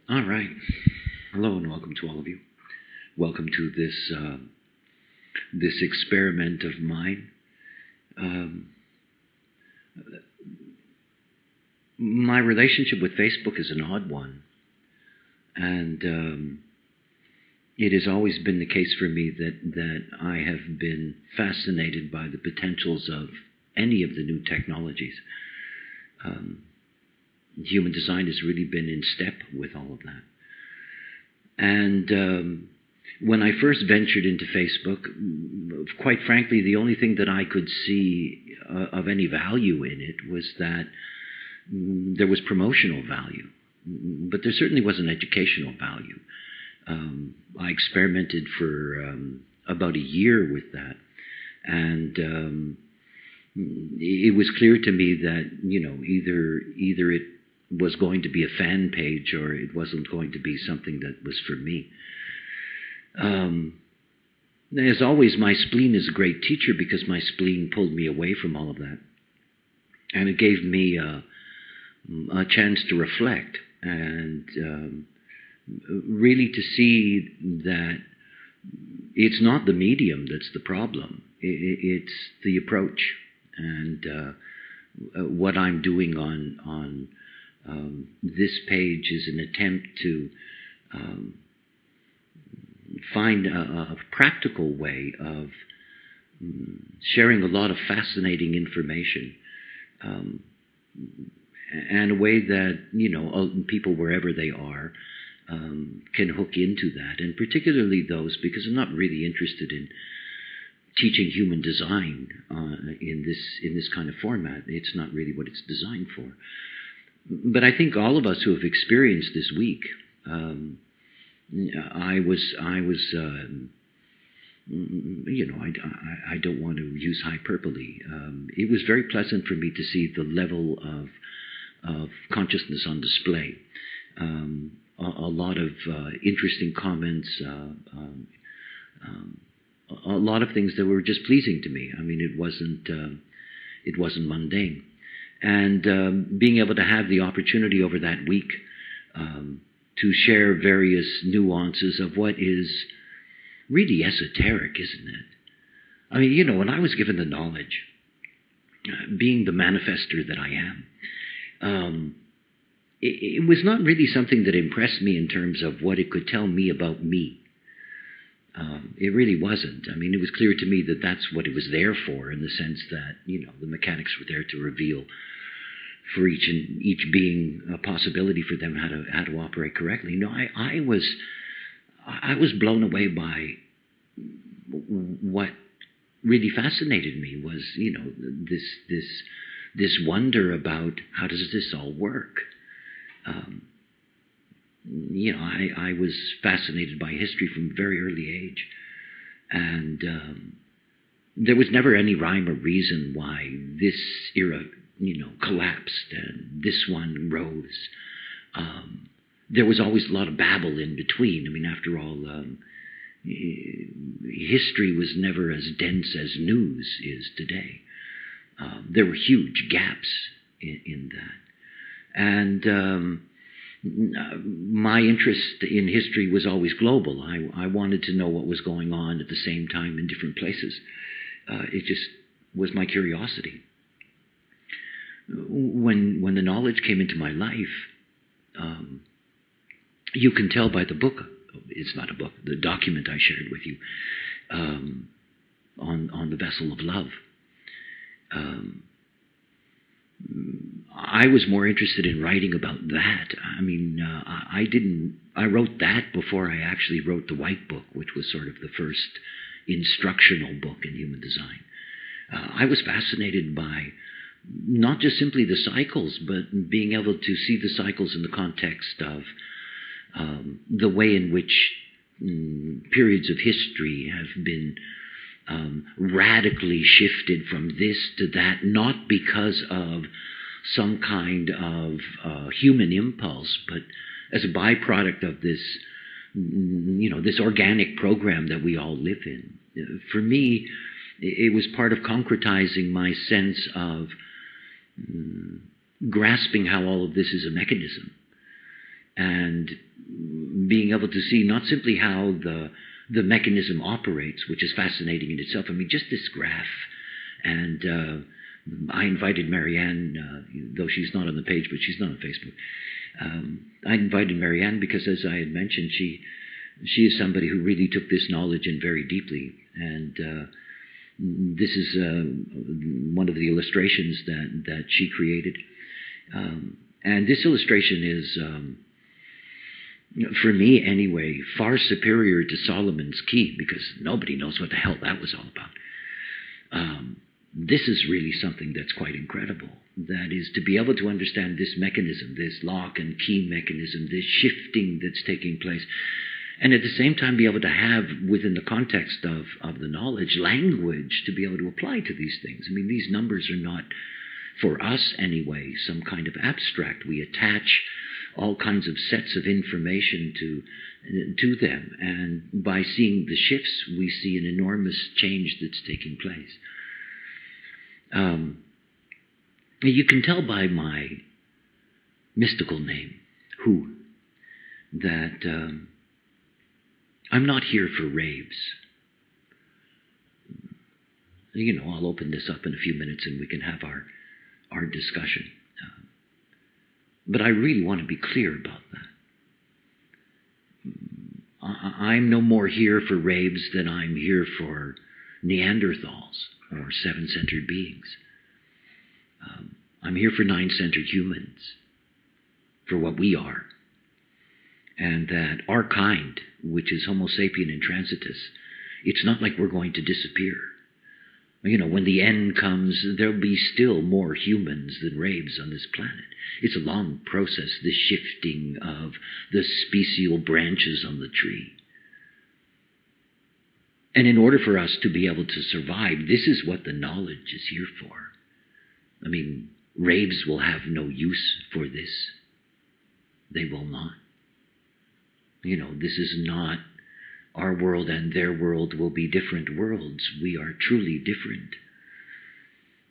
All right. Hello and welcome to all of you. Welcome to this experiment of mine. My relationship with Facebook is an odd one, and it has always been the case for me that I have been fascinated by the potentials of any of the new technologies. Human design has really been in step with all of that. And when I first ventured into Facebook, quite frankly, the only thing that I could see of any value in it was that there was promotional value, but there certainly wasn't educational value. I experimented for about a year with that, and it was clear to me that either it was going to be a fan page or it wasn't going to be something that was for me. As always, my spleen is a great teacher because my spleen pulled me away from all of that. And it gave me a chance to reflect and really to see that it's not the medium that's the problem. It's the approach. And what I'm doing on this page is an attempt to find a practical way of sharing a lot of fascinating information, and a way that people wherever they are can hook into that, and particularly those, because I'm not really interested in teaching human design in this kind of format. It's not really what it's designed for. But I think all of us who have experienced this week, I don't want to use hyperbole. It was very pleasant for me to see the level of consciousness on display. A lot of interesting comments, a lot of things that were just pleasing to me. I mean, it wasn't mundane. And being able to have the opportunity over that week to share various nuances of what is really esoteric, isn't it? I mean, when I was given the knowledge, being the manifester that I am, it was not really something that impressed me in terms of what it could tell me about me. It really wasn't. I mean, it was clear to me that that's what it was there for, in the sense that, the mechanics were there to reveal for each being a possibility for them how to operate correctly. No, I was blown away by what really fascinated me was, this wonder about how does this all work. I was fascinated by history from a very early age, and there was never any rhyme or reason why this era, collapsed and this one rose. There was always a lot of babble in between. I mean, after all, history was never as dense as news is today. There were huge gaps in that. And my interest in history was always global. I wanted to know what was going on at the same time in different places. It just was my curiosity. When the knowledge came into my life, you can tell by the book. It's not a book. The document I shared with you on the vessel of love. I was more interested in writing about that. I mean, I wrote that before I actually wrote the White Book, which was sort of the first instructional book in human design. I was fascinated by not just simply the cycles, but being able to see the cycles in the context of the way in which periods of history have been radically shifted from this to that, not because of some kind of human impulse, but as a byproduct of this, this organic program that we all live in. For me, it was part of concretizing my sense of grasping how all of this is a mechanism. And being able to see not simply how the mechanism operates, which is fascinating in itself. I mean, just this graph. And I invited Marianne, though she's not on the page, but she's not on Facebook. I invited Marianne because, as I had mentioned, she is somebody who really took this knowledge in very deeply. And this is one of the illustrations that she created. And this illustration is, for me anyway, far superior to Solomon's Key, because nobody knows what the hell that was all about. This is really something that's quite incredible. That is, to be able to understand this mechanism, this lock and key mechanism, this shifting that's taking place, and at the same time be able to have, within the context of the knowledge, language to be able to apply to these things. I mean, these numbers are not, for us anyway, some kind of abstract. We attach all kinds of sets of information to them, and by seeing the shifts, we see an enormous change that's taking place. You can tell by my mystical name, Who, that I'm not here for raves. You know, I'll open this up in a few minutes and we can have our discussion. But I really want to be clear about that. I'm no more here for raves than I'm here for Neanderthals or seven-centered beings. I'm here for nine-centered humans, for what we are. And that our kind, which is Homo sapien intransitus, it's not like we're going to disappear. You know, when the end comes, there'll be still more humans than raves on this planet. It's a long process, this shifting of the special branches on the tree. And in order for us to be able to survive, this is what the knowledge is here for. I mean, raves will have no use for this. They will not. You know, this is not our world and their world will be different worlds. We are truly different.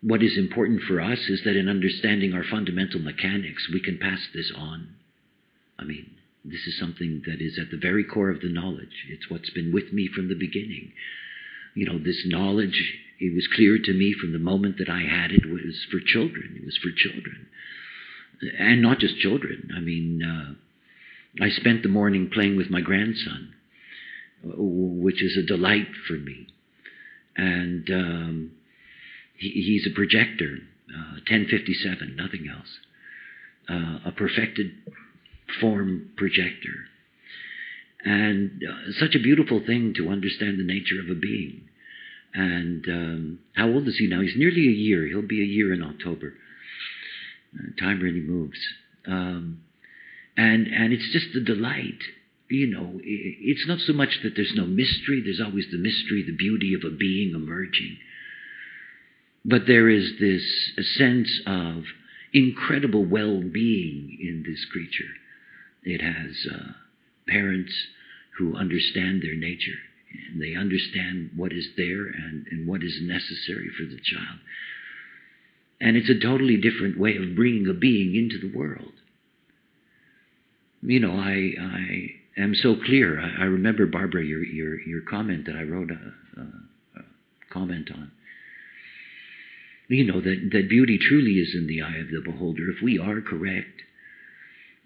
What is important for us is that in understanding our fundamental mechanics, we can pass this on. I mean, this is something that is at the very core of the knowledge. It's what's been with me from the beginning. You know, this knowledge, it was clear to me from the moment that I had it, was for children. It was for children. And not just children. I mean, I spent the morning playing with my grandson, which is a delight for me. And he's a projector, 1057, nothing else. A perfected form projector. And such a beautiful thing to understand the nature of a being. And how old is he now? He's nearly a year. He'll be a year in October. Time really moves. And it's just a delight. You know, it's not so much that there's no mystery. There's always the mystery, the beauty of a being emerging. But there is this sense of incredible well-being in this creature. It has parents who understand their nature. And they understand what is there and what is necessary for the child. And it's a totally different way of bringing a being into the world. You know, I am so clear. I remember, Barbara, your comment that I wrote a comment on. You know, that beauty truly is in the eye of the beholder. If we are correct,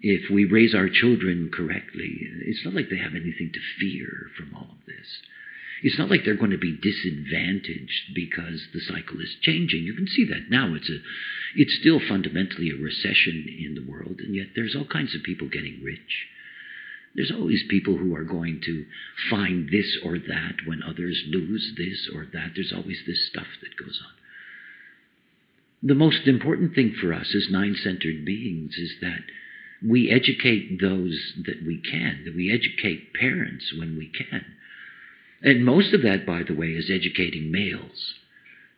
if we raise our children correctly, it's not like they have anything to fear from all of this. It's not like they're going to be disadvantaged because the cycle is changing. You can see that now. It's still fundamentally a recession in the world, and yet there's all kinds of people getting rich. There's always people who are going to find this or that when others lose this or that. There's always this stuff that goes on. The most important thing for us as nine-centered beings is that we educate those that we can, that we educate parents when we can. And most of that, by the way, is educating males.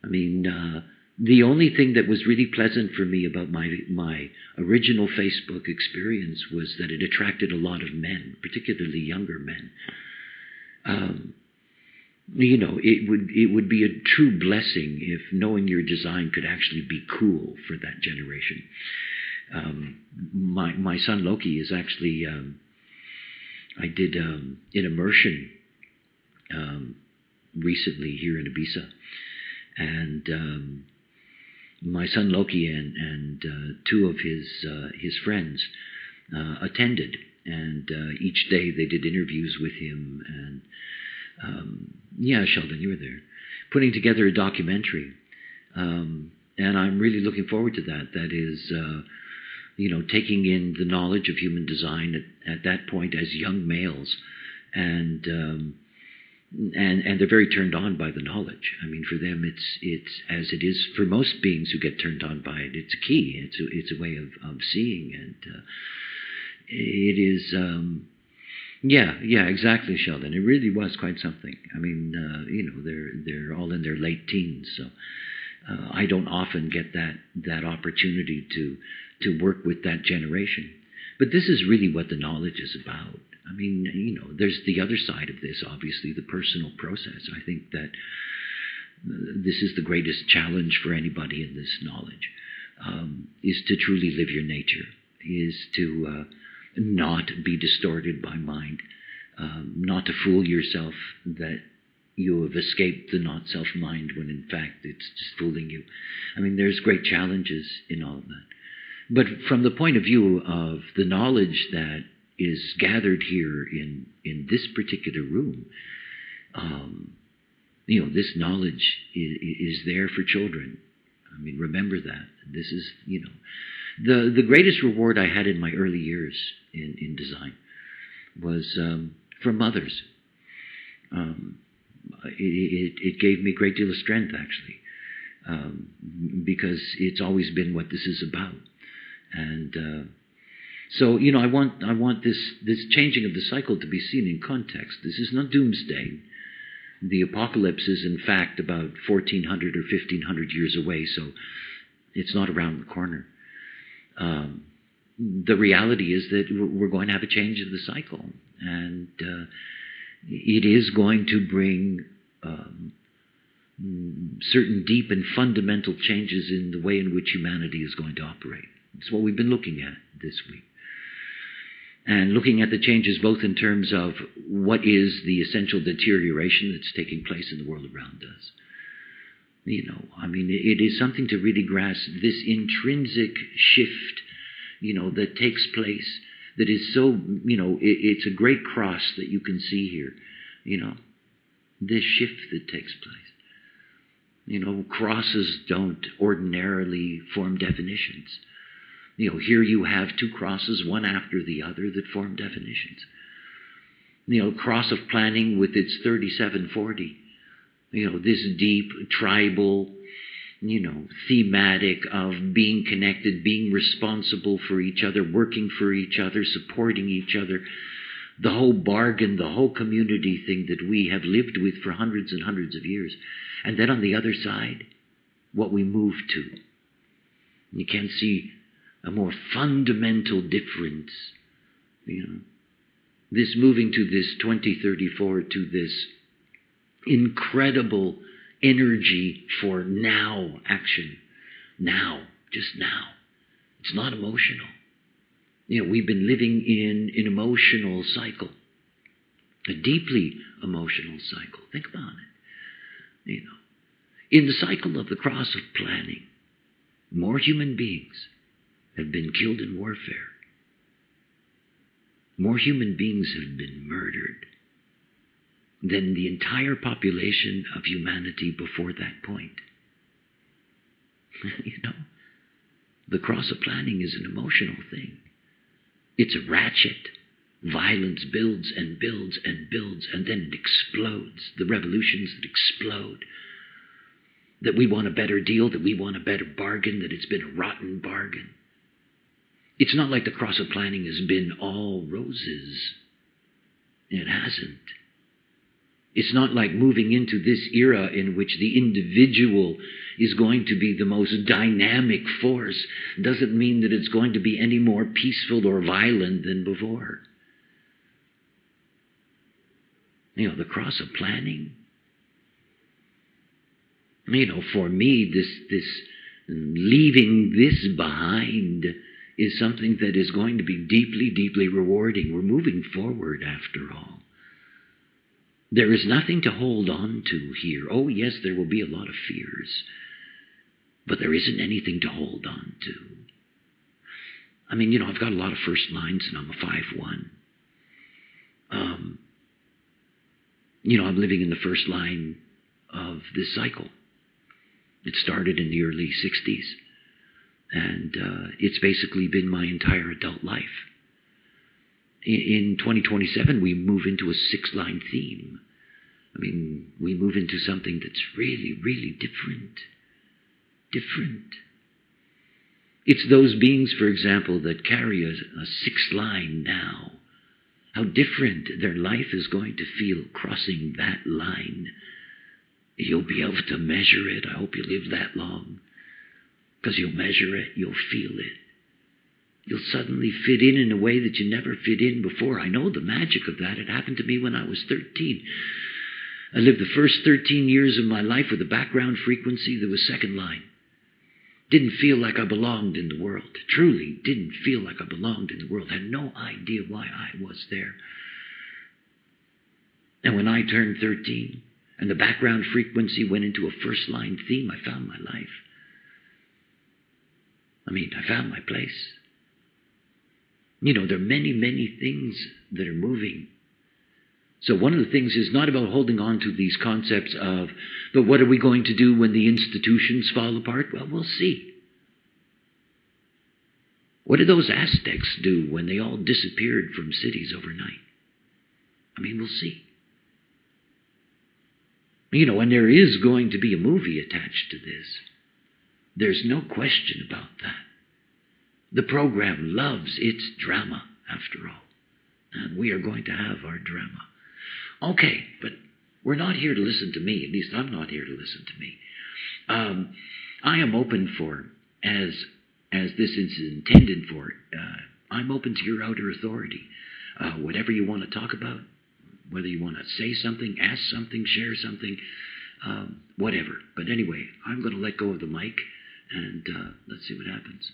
I mean, the only thing that was really pleasant for me about my original Facebook experience was that it attracted a lot of men, particularly younger men. You know, it would be a true blessing if knowing your design could actually be cool for that generation. My son Loki is actually I did an immersion recently here in Ibiza, and my son Loki and two of his friends attended, and each day they did interviews with him, and yeah, Sheldon, you were there, putting together a documentary, and I'm really looking forward to that. That is, taking in the knowledge of human design at that point as young males, and they're very turned on by the knowledge. I mean, for them, it's as it is for most beings who get turned on by it. It's a key. It's a way of seeing, and it is. Yeah, exactly, Sheldon. It really was quite something. I mean, they're all in their late teens, so I don't often get that opportunity to work with that generation. But this is really what the knowledge is about. I mean, there's the other side of this, obviously, the personal process. I think that this is the greatest challenge for anybody in this knowledge, is to truly live your nature, is to not be distorted by mind, not to fool yourself that you have escaped the not-self mind when in fact it's just fooling you. I mean, there's great challenges in all of that. But from the point of view of the knowledge that is gathered here in this particular room, this knowledge is there for children. I mean, remember that. This is, the greatest reward I had in my early years in design was from mothers. It gave me a great deal of strength, actually, because it's always been what this is about. And so, I want this changing of the cycle to be seen in context. This is not doomsday. The apocalypse is, in fact, about 1,400 or 1,500 years away, so it's not around the corner. The reality is that we're going to have a change of the cycle, and it is going to bring certain deep and fundamental changes in the way in which humanity is going to operate. It's what we've been looking at this week. And looking at the changes both in terms of what is the essential deterioration that's taking place in the world around us. It is something to really grasp this intrinsic shift, that takes place, that is so, it's a great cross that you can see here, this shift that takes place. Crosses don't ordinarily form definitions. Here you have two crosses, one after the other, that form definitions. Cross of planning with its 3740. This deep, tribal, thematic of being connected, being responsible for each other, working for each other, supporting each other. The whole bargain, the whole community thing that we have lived with for hundreds and hundreds of years. And then on the other side, what we move to. You can't see a more fundamental difference, this moving to this 2034, to this incredible energy for now action. Now, just now. It's not emotional. We've been living in an emotional cycle, a deeply emotional cycle. Think about it. In the cycle of the cross of planning, more human beings have been killed in warfare. More human beings have been murdered than the entire population of humanity before that point. The cross of planning is an emotional thing. It's a ratchet. Violence builds and builds and builds, and then it explodes. The revolutions that explode. That we want a better deal, that we want a better bargain, that it's been a rotten bargain. It's not like the cross of planning has been all roses. It hasn't. It's not like moving into this era in which the individual is going to be the most dynamic force. Doesn't mean that it's going to be any more peaceful or violent than before. The cross of planning. For me, this leaving this behind is something that is going to be deeply, deeply rewarding. We're moving forward after all. There is nothing to hold on to here. Oh, yes, there will be a lot of fears, but there isn't anything to hold on to. I mean, I've got a lot of first lines and I'm a 5'1". I'm living in the first line of this cycle. It started in the early 60s, and it's basically been my entire adult life. In 2027, we move into a 6-line theme. I mean, we move into something that's really, really different. Different. It's those beings, for example, that carry a 6th line now. How different their life is going to feel crossing that line. You'll be able to measure it. I hope you live that long. Because you'll measure it, you'll feel it. You'll suddenly fit in a way that you never fit in before. I know the magic of that. It happened to me when I was 13. I lived the first 13 years of my life with a background frequency that was 2nd line. Didn't feel like I belonged in the world. Truly didn't feel like I belonged in the world. Had no idea why I was there. And when I turned 13 and the background frequency went into a 1st line theme, I found my life. I found my place. There are many, many things that are moving. So one of the things is not about holding on to these concepts of, but what are we going to do when the institutions fall apart? Well, we'll see. What did those Aztecs do when they all disappeared from cities overnight? We'll see. And there is going to be a movie attached to this. There's no question about that. The program loves its drama, after all. And we are going to have our drama. Okay, but we're not here to listen to me. At least I'm not here to listen to me. I am open for, as this is intended for, I'm open to your outer authority. Whatever you want to talk about, whether you want to say something, ask something, share something, whatever. But anyway, I'm going to let go of the mic and let's see what happens.